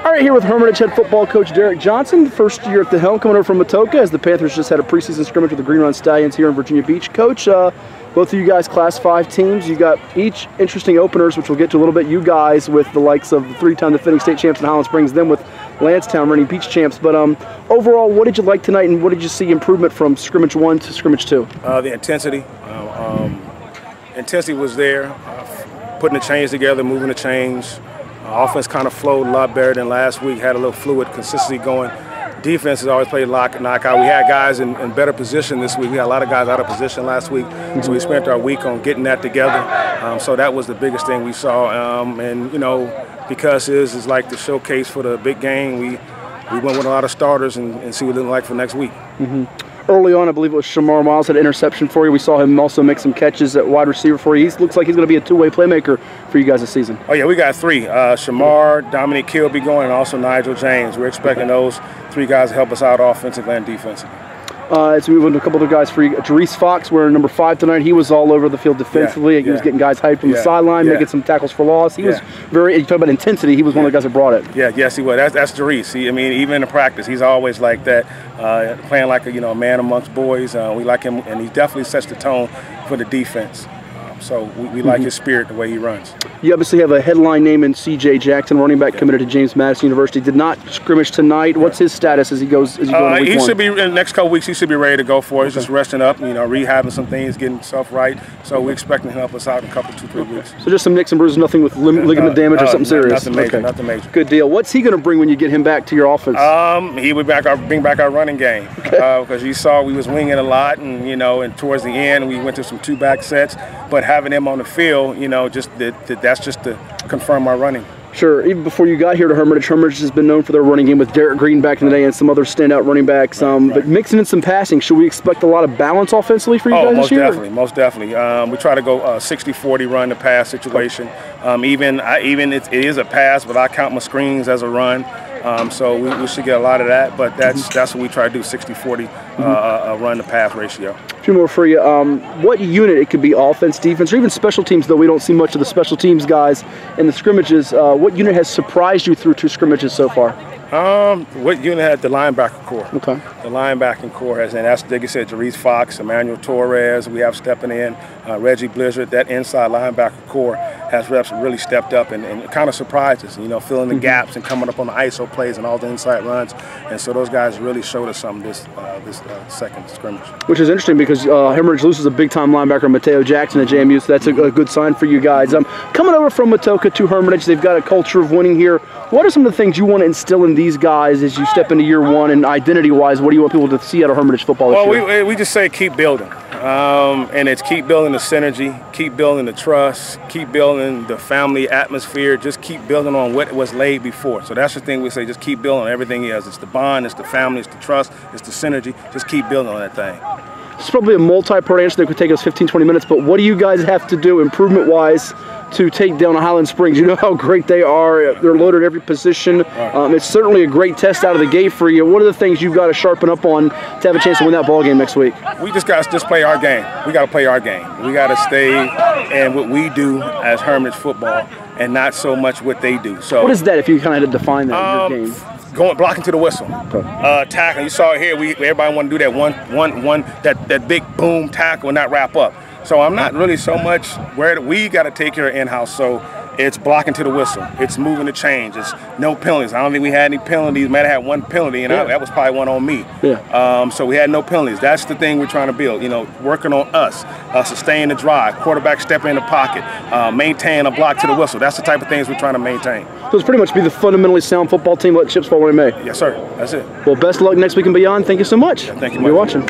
All right, here with Hermitage head football coach Derrick Johnson, the first year at the helm, coming over from Matoka, as the Panthers just had a preseason scrimmage with the Green Run Stallions here in Virginia Beach. Coach, both of you guys Class 5 teams. You got each interesting openers, which we'll get to a little bit. You guys with the likes of the 3-time defending state champs in Highland Springs, then with Lansdowne reigning beach champs. But overall, what did you like tonight, and what did you see improvement from scrimmage 1 to scrimmage 2? The intensity. Intensity was there. Putting the chains together, moving the chains. Offense kind of flowed a lot better than last week, had a little fluid consistency going. Defense has always played knockout. We had guys in better position this week. We had a lot of guys out of position last week, so we spent our week on getting that together. So that was the biggest thing we saw. And, you know, because it's like the showcase for the big game, we went with a lot of starters and see what it looked like for next week. Early on, I believe it was Shamar Miles had an interception for you. We saw him also make some catches at wide receiver for you. He looks like he's going to be a two-way playmaker for you guys this season. Oh, yeah, we got 3. Shamar, Dominic Kilby going, and also Nigel James. We're expecting those 3 guys to help us out offensively and defensively. Let's move on to a couple other guys for you. Derrick Fox, wearing number 5 tonight. He was all over the field defensively. He was getting guys hyped from the sideline, making some tackles for loss. He was very, you talk about intensity, he was one of the guys that brought it. Yes, he was. That's Derrick. I mean, even in the practice, he's always like that, playing like a man amongst boys. We like him, and he definitely sets the tone for the defense. So we like his spirit, the way he runs. You obviously have a headline name in C.J. Jackson, running back committed to James Madison University. Did not scrimmage tonight. What's his status as he goes? Week he should be in the next couple weeks. He should be ready to go for it. He's just resting up, rehabbing some things, getting himself right. So we're expecting him to help us out in a couple, 2-3 weeks. So just some nicks and bruises, nothing with ligament damage or something serious. Nothing major. Nothing major. Good deal. What's he going to bring when you get him back to your offense? He would bring back our running game because you saw we was winging a lot, and and towards the end we went to some 2-back sets, but having him on the field, that's just to confirm our running. Sure. Even before you got here to Hermitage, Hermitage has been known for their running game with Derrick Green back in the day and some other standout running backs. But mixing in some passing, should we expect a lot of balance offensively for you guys this year? Most definitely. We try to go 60-40 run to pass situation. It is a pass, but I count my screens as a run. So we should get a lot of that, but that's what we try to do, 60-40 run to pass ratio. A few more for you. What unit, it could be offense, defense, or even special teams, though we don't see much of the special teams guys in the scrimmages. What unit has surprised you through 2 scrimmages so far? What unit had the linebacker core? Okay. The linebacking core has, and that's, like I said, Derrick Fox, Emmanuel Torres, we have stepping in, Reggie Blizzard. That inside linebacker core has reps really stepped up and kind of surprised us, filling the gaps and coming up on the ISO plays and all the inside runs. And so those guys really showed us something this second scrimmage. Which is interesting because Hermitage loses a big-time linebacker, Mateo Jackson at JMU, so that's a good sign for you guys. Coming over from Matoka to Hermitage, they've got a culture of winning here. What are some of the things you want to instill in these guys as you step into year 1, and identity-wise, what do you want people to see out of Hermitage football this year? Well, we just say keep building. And it's keep building the synergy, keep building the trust, keep building the family atmosphere, just keep building on what was laid before. So that's the thing we say, just keep building on everything else. It's the bond, it's the family, it's the trust, it's the synergy. Just keep building on that thing. It's probably a multi-part answer that could take us 15-20 minutes, but what do you guys have to do improvement-wise to take down Highland Springs? You know how great they are. They're loaded at every position. It's certainly a great test out of the gate for you. What are the things you've got to sharpen up on to have a chance to win that ball game next week? We just got to play our game. We got to play our game. We got to stay in what we do as Hermitage football and not so much what they do. So what is that, if you kind of had to define that in your game? Blocking to the whistle, tackling. You saw it here. Everybody want to do that that big boom tackle and not wrap up. So I'm not really so much where we got to take care of in-house. So it's blocking to the whistle. It's moving the chains. It's no penalties. I don't think we had any penalties. Might have had 1 penalty, and that was probably one on me. So we had no penalties. That's the thing we're trying to build. Working on us, sustain the drive, quarterback step in the pocket, maintain a block to the whistle. That's the type of things we're trying to maintain. So it's pretty much be the fundamentally sound football team. Let chips fall where they may. Yes, sir. That's it. Well, best of luck next week and beyond. Thank you so much. Thank you for watching.